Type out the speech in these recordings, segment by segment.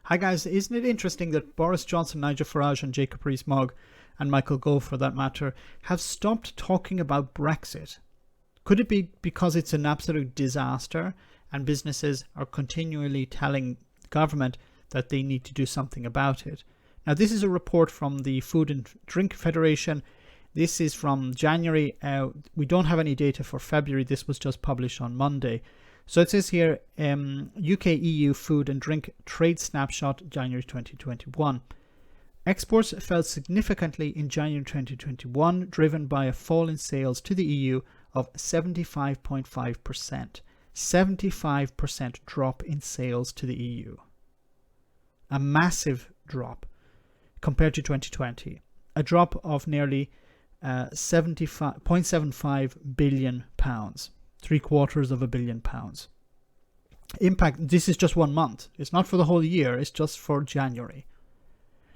Hi guys, isn't it interesting that Boris Johnson, Nigel Farage and Jacob Rees-Mogg and Michael Gove for that matter have stopped talking about Brexit? Could it be because it's an absolute disaster and businesses are continually telling the government that they need to do something about it? Now this is a report from the Food and Drink Federation. This is from January. We don't have any data for February. This was just published on Monday. So it says here, UK-EU Food and Drink Trade Snapshot, January 2021. Exports fell significantly in January 2021, driven by a fall in sales to the EU of 75.5%. 75% drop in sales to the EU. A massive drop compared to 2020. A drop of nearly 0.75 billion pounds. £750 million. Impact, this is just 1 month. It's not for the whole year, it's just for January.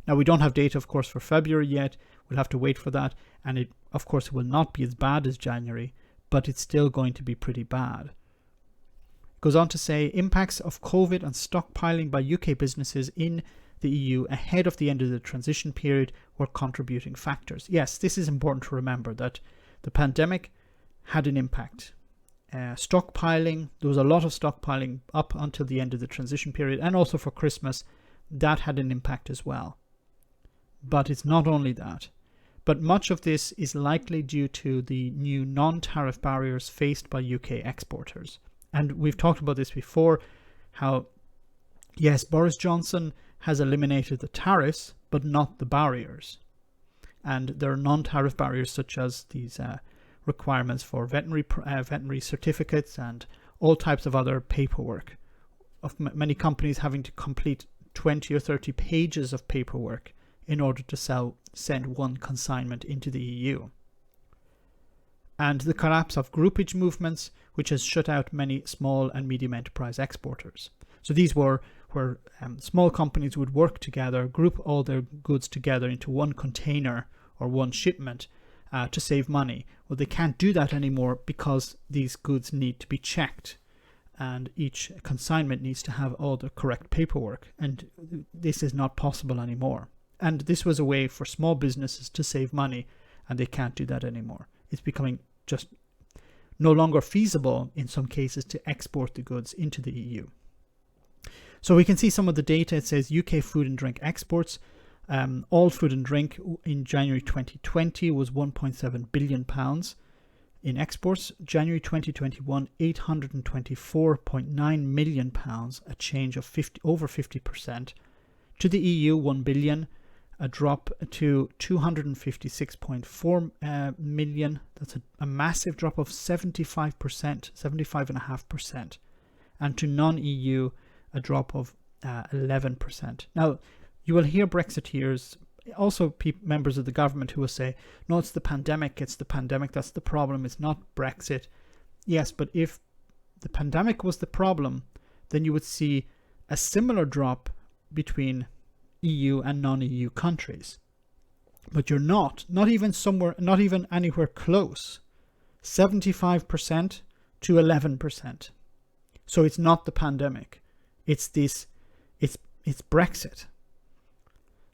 Now we don't have data, of course, for February yet. We'll have to wait for that. And it, of course, it will not be as bad as January, but it's still going to be pretty bad. It goes on to say, impacts of COVID and stockpiling by UK businesses in the EU ahead of the end of the transition period were contributing factors. Yes, this is important to remember that the pandemic had an impact. Stockpiling, there was a lot of stockpiling up until the end of the transition period, and also for Christmas, that had an impact as well. But it's not only that, but much of this is likely due to the new non-tariff barriers faced by UK exporters. And we've talked about this before, how yes, Boris Johnson has eliminated the tariffs, but not the barriers. And there are non-tariff barriers such as these requirements for veterinary certificates and all types of other paperwork, of many companies having to complete 20 or 30 pages of paperwork in order to send one consignment into the EU. And the collapse of groupage movements, which has shut out many small and medium enterprise exporters. So these were where small companies would work together, group all their goods together into one container or one shipment to save money. Well, they can't do that anymore because these goods need to be checked and each consignment needs to have all the correct paperwork, and this is not possible anymore. And this was a way for small businesses to save money, and they can't do that anymore. It's becoming just no longer feasible in some cases to export the goods into the EU. So we can see some of the data. It says UK food and drink exports. All food and drink in January 2020 was £1.7 billion in exports. January 2021, £824.9 million, a change of over 50%. To the EU, £1 billion, a drop to 256.4 million. That's a massive drop of 75%, 75.5%. And to non-EU, a drop of 11%. Now, you will hear Brexiteers, also members of the government, who will say, no, it's the pandemic, that's the problem, it's not Brexit. Yes, but if the pandemic was the problem, then you would see a similar drop between EU and non-EU countries. But you're not even anywhere close. 75% to 11%. So it's not the pandemic. It's Brexit.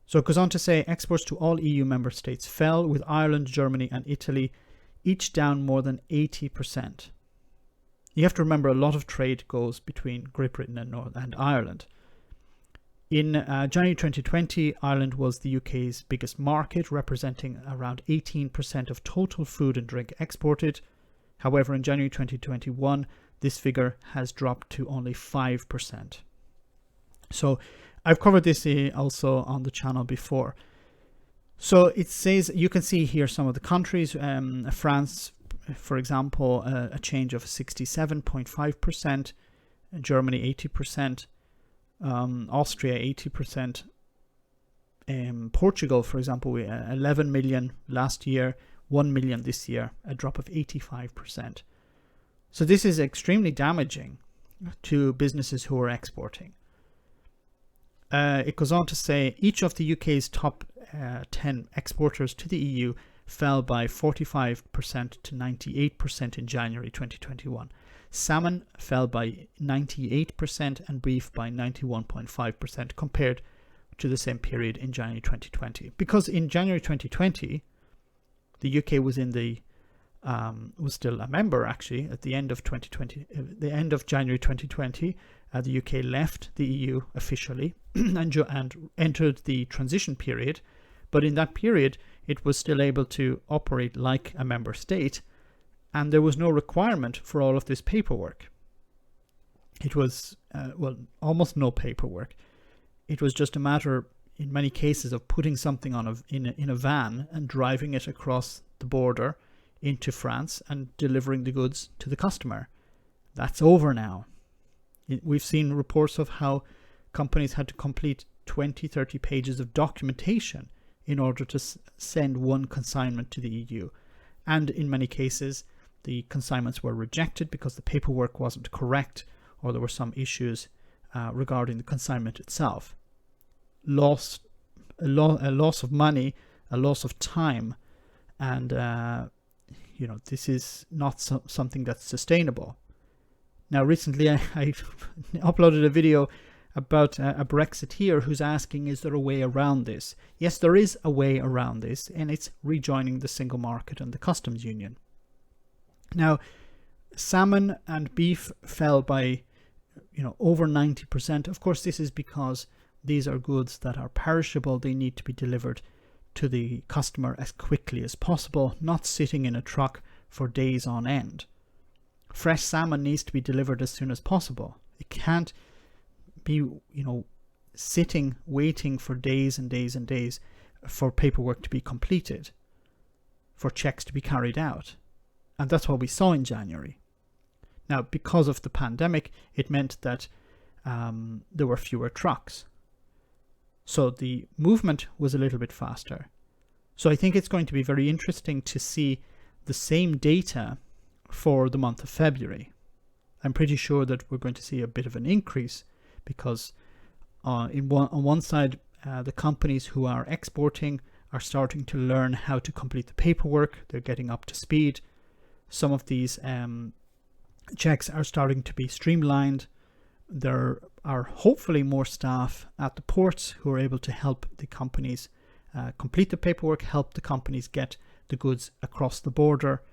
So it goes on to say exports to all EU member states fell, with Ireland, Germany and Italy each down more than 80%. You have to remember a lot of trade goes between Great Britain and Ireland. In January 2020, Ireland was the UK's biggest market, representing around 18% of total food and drink exported. However, in January 2021, this figure has dropped to only 5%. So I've covered this also on the channel before. So it says, you can see here some of the countries. France, for example, a change of 67.5%, Germany 80%, Austria 80%, Portugal, for example, 11 million last year, 1 million this year, a drop of 85%. So this is extremely damaging to businesses who are exporting. It goes on to say each of the UK's top 10 exporters to the EU fell by 45% to 98% in January 2021. salmon fell by 98% and beef by 91.5% compared to the same period in January 2020. Because in January 2020, the UK was was still a member actually at the end of 2020. The end of January 2020, the UK left the EU officially and entered the transition period. But in that period, it was still able to operate like a member state, and there was no requirement for all of this paperwork. It was, almost no paperwork. It was just a matter, in many cases, of putting something on in a van and driving it across the border into France and delivering the goods to the customer. That's over now. We've seen reports of how companies had to complete 20-30 pages of documentation in order to send one consignment to the EU. And in many cases, the consignments were rejected because the paperwork wasn't correct, or there were some issues regarding the consignment itself. A loss of money, a loss of time, and this is not something that's sustainable. Now, recently I uploaded a video about a Brexiteer who's asking, is there a way around this? Yes, there is a way around this, and it's rejoining the single market and the customs union. Now, salmon and beef fell by over 90%. Of course, this is because these are goods that are perishable. They need to be delivered to the customer as quickly as possible, not sitting in a truck for days on end. Fresh salmon needs to be delivered as soon as possible. It can't be, sitting, waiting for days and days and days for paperwork to be completed, for checks to be carried out. And that's what we saw in January. Now, because of the pandemic, it meant that there were fewer trucks. So the movement was a little bit faster. So I think it's going to be very interesting to see the same data for the month of February. I'm pretty sure that we're going to see a bit of an increase because on one side, the companies who are exporting are starting to learn how to complete the paperwork. They're getting up to speed. Some of these checks are starting to be streamlined. There are hopefully more staff at the ports who are able to help the companies complete the paperwork, help the companies get the goods across the border.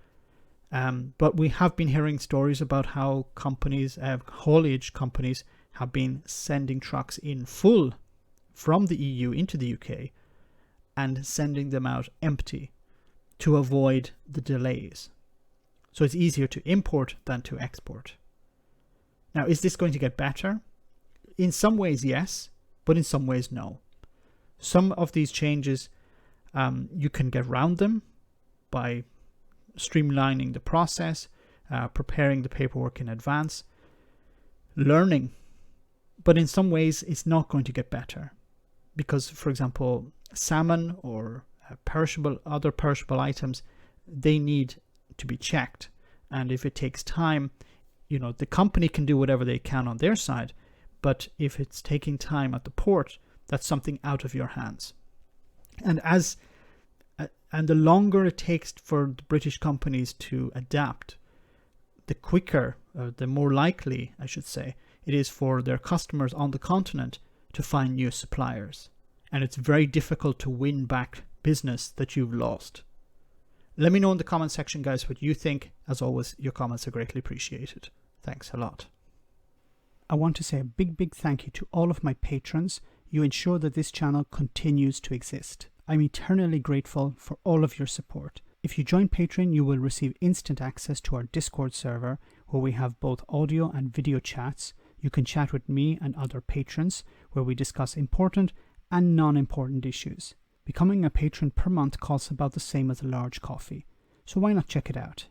But we have been hearing stories about how companies, haulage companies, have been sending trucks in full from the EU into the UK and sending them out empty to avoid the delays. So it's easier to import than to export. Now, is this going to get better? In some ways, yes, but in some ways, no. Some of these changes, you can get around them by streamlining the process, preparing the paperwork in advance, learning. But in some ways, it's not going to get better because, for example, salmon or other perishable items, they need to be checked. And if it takes time, the company can do whatever they can on their side. But if it's taking time at the port, that's something out of your hands. And the longer it takes for the British companies to adapt, the quicker, the more likely, I should say, it is for their customers on the continent to find new suppliers. And it's very difficult to win back business that you've lost. Let me know in the comment section, guys, what you think. As always, your comments are greatly appreciated. Thanks a lot. I want to say a big thank you to all of my patrons. You ensure that this channel continues to exist. I'm eternally grateful for all of your support. If you join Patreon, you will receive instant access to our Discord server where we have both audio and video chats. You can chat with me and other patrons where we discuss important and non-important issues. Becoming a patron per month costs about the same as a large coffee, so why not check it out?